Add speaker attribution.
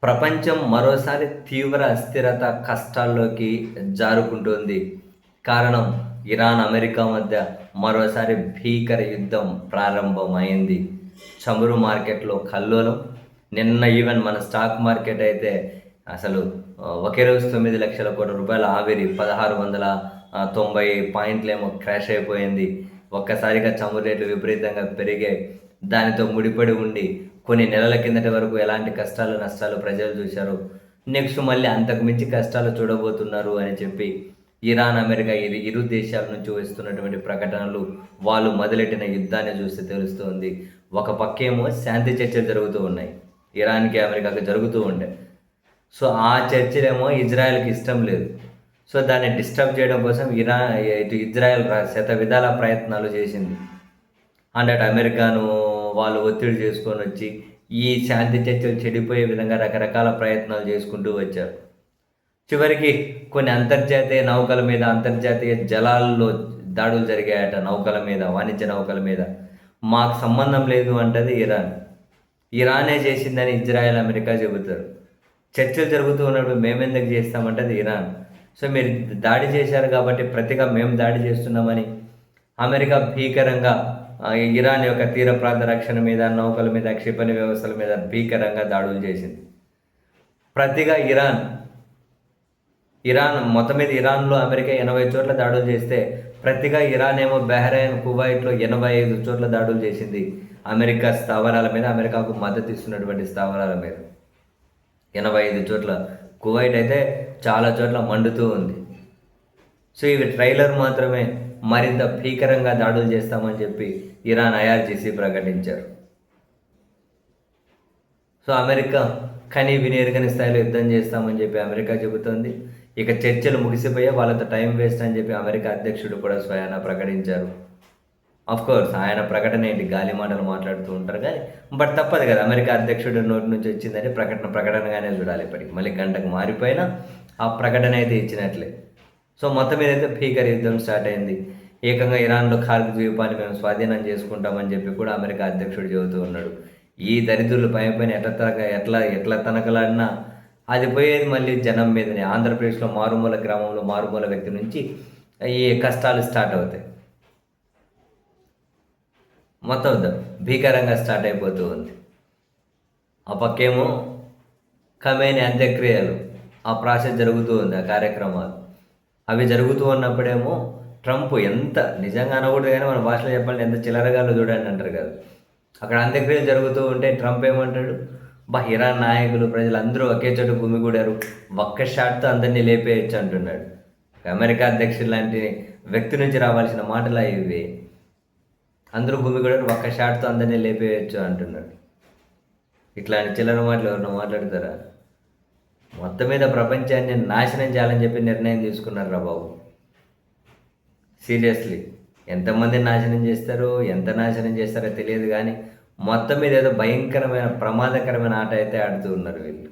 Speaker 1: ప్రపంచం మరోసారి తీవ్ర అస్థిరత, కష్టాల్లోకి జారుకుంటోంది. కారణం ఇరాన్, అమెరికా మధ్య మరోసారి భీకర యుద్ధం ప్రారంభమైంది. చమురు మార్కెట్‌లో కల్లోలం. నిన్న ఈవెన్ మన స్టాక్ మార్కెట్ అయితే అసలు ఒకే రోజు ₹9,00,00,000 ఆవిరి. 1690 పాయింట్లేమో క్రాష్ అయిపోయింది. ఒక్కసారిగా చమురు రేట్లు విపరీతంగా పెరిగాయి. దానితో ముడిపడి ఉండి కొన్ని నెలల కిందటి వరకు ఎలాంటి కష్టాలు, నష్టాలు ప్రజలు చూశారో, నెక్స్ట్ మళ్ళీ అంతకు మించి కష్టాలు చూడబోతున్నారు అని చెప్పి ఇరాన్, అమెరికా ఇరు దేశాల నుంచి వస్తున్నటువంటి ప్రకటనలు, వాళ్ళు మొదలెట్టిన యుద్ధాన్ని చూస్తే తెలుస్తుంది. ఒక పక్కేమో శాంతి చర్చలు జరుగుతూ ఉన్నాయి. ఇరాన్‌కి, అమెరికాకి జరుగుతూ ఉంటాయి. సో, ఆ చర్చలేమో ఇజ్రాయెల్‌కి ఇష్టం లేదు. సో, దాన్ని డిస్టర్బ్ చేయడం కోసం ఇటు ఇజ్రాయెల్ శతవిధాల ప్రయత్నాలు చేసింది. అండ్ అటు అమెరికాను వాళ్ళు ఒత్తిడి చేసుకొనొచ్చి, ఈ శాంతి చర్చలు చెడిపోయే విధంగా రకరకాల ప్రయత్నాలు చేసుకుంటూ వచ్చారు. చివరికి కొన్ని అంతర్జాతీయ నౌకల మీద, అంతర్జాతీయ జలాల్లో దాడులు జరిగాయట. నౌకల మీద, వాణిజ్య నౌకల మీద. మాకు సంబంధం లేదు అంటది ఇరాన్. ఇరానే చేసిందని ఇజ్రాయెల్, అమెరికా చెబుతారు. చర్చలు జరుగుతూ ఉన్నప్పుడు మేమెందుకు చేస్తామంటది ఇరాన్. సో, మీరు దాడి చేశారు కాబట్టి ప్రతిగా మేము దాడి చేస్తున్నామని అమెరికా భీకరంగా ఇరాన్ యొక్క తీర ప్రాంత రక్షణ మీద, నౌకల మీద, క్షిపణి వ్యవస్థల మీద భీకరంగా దాడులు చేసింది. ప్రతిగా ఇరాన్ మొత్తం మీద ఇరాన్లో అమెరికా 80 చోట్ల దాడులు చేస్తే, ప్రతిగా ఇరాన్ ఏమో బహ్రెయిన్, కువైట్లో 85 చోట్ల దాడులు చేసింది. అమెరికా స్థావరాల మీద, అమెరికాకు మద్దతు ఇస్తున్నటువంటి స్థావరాల మీద 85 చోట్ల. కువైట్ అయితే చాలా చోట్ల మండుతూ ఉంది. సో, ఇవి ట్రైలర్ మాత్రమే. మరింత భీకరంగా దాడులు చేస్తామని చెప్పి ఇరాన్, ఐఆర్జీసీ ప్రకటించారు. సో, అమెరికా కని విని ఎరుగని స్థాయిలో యుద్ధం చేస్తామని చెప్పి అమెరికా చెబుతోంది. ఇక చర్చలు ముగిసిపోయాయి, వాళ్ళతో టైం వేస్ట్ అని చెప్పి అమెరికా అధ్యక్షుడు కూడా స్వయాన ప్రకటించారు. కోర్స్ ఆయన ప్రకటన ఏంటి, గాలి మాటలు మాట్లాడుతూ ఉంటారు కానీ, బట్ తప్పదు కదా, అమెరికా అధ్యక్షుడి నోటి నుంచి వచ్చిందంటే ప్రకటనగానే చూడాలి. ఇప్పటికి మళ్ళీ గంటకు మారిపోయినా ఆ ప్రకటన అయితే ఇచ్చినట్లే. సో, మొత్తం మీద అయితే భీకర యుద్ధం స్టార్ట్ అయింది. ఏకంగా ఇరాన్లో ఖార్గ్ ద్వీపాన్ని మేము స్వాధీనం చేసుకుంటామని చెప్పి కూడా అమెరికా అధ్యక్షుడు చెబుతూ ఉన్నాడు. ఈ దరిద్రులు పైన ఎట్లా తనకలాడినా అది పోయేది మళ్ళీ జనం మీదనే. ఆంధ్రప్రదేశ్లో మారుమూల గ్రామంలో మారుమూల వ్యక్తి నుంచి ఈ కష్టాలు స్టార్ట్ అవుతాయి. మొత్తం భీకరంగా స్టార్ట్ అయిపోతూ ఉంది. ఆ పక్కేమో ఖమేనీ అంత్యక్రియలు, ఆ ప్రాసెస్ జరుగుతూ ఉంది, ఆ కార్యక్రమాలు అవి జరుగుతూ ఉన్నప్పుడేమో ట్రంప్ ఎంత నిజంగా అనకూడదు కానీ మన భాషలో చెప్పాలంటే ఎంత చిల్లరగాలో చూడండి అంటారు కదా. అక్కడ అంత్యక్రియలు జరుగుతూ ఉంటే ట్రంప్ ఏమంటాడు, ఇరాన్ నాయకులు, ప్రజలందరూ ఒకే చోట గుమిగూడారు, ఒక్క షాట్తో అందరినీ లేపేయచ్చు అంటున్నాడు. అమెరికా అధ్యక్షుడు లాంటి వ్యక్తి నుంచి రావాల్సిన మాటలు ఇవి. అందరూ గుమిగూడారు, ఒక్క షాట్తో అందరినీ లేపేయచ్చు అంటున్నాడు. ఇట్లాంటి చిల్లర మాటలు ఎవరినో మాట్లాడతారా? మొత్తం మీద ప్రపంచాన్ని నాశనం చేయాలని చెప్పి నిర్ణయం తీసుకున్నారు రా బాబు. సీరియస్లీ ఎంతమందిని నాశనం చేస్తారో, ఎంత నాశనం చేస్తారో తెలియదు కానీ మొత్తం మీద ఏదో భయంకరమైన, ప్రమాదకరమైన ఆట అయితే ఆడుతూ ఉన్నారు వీళ్ళు.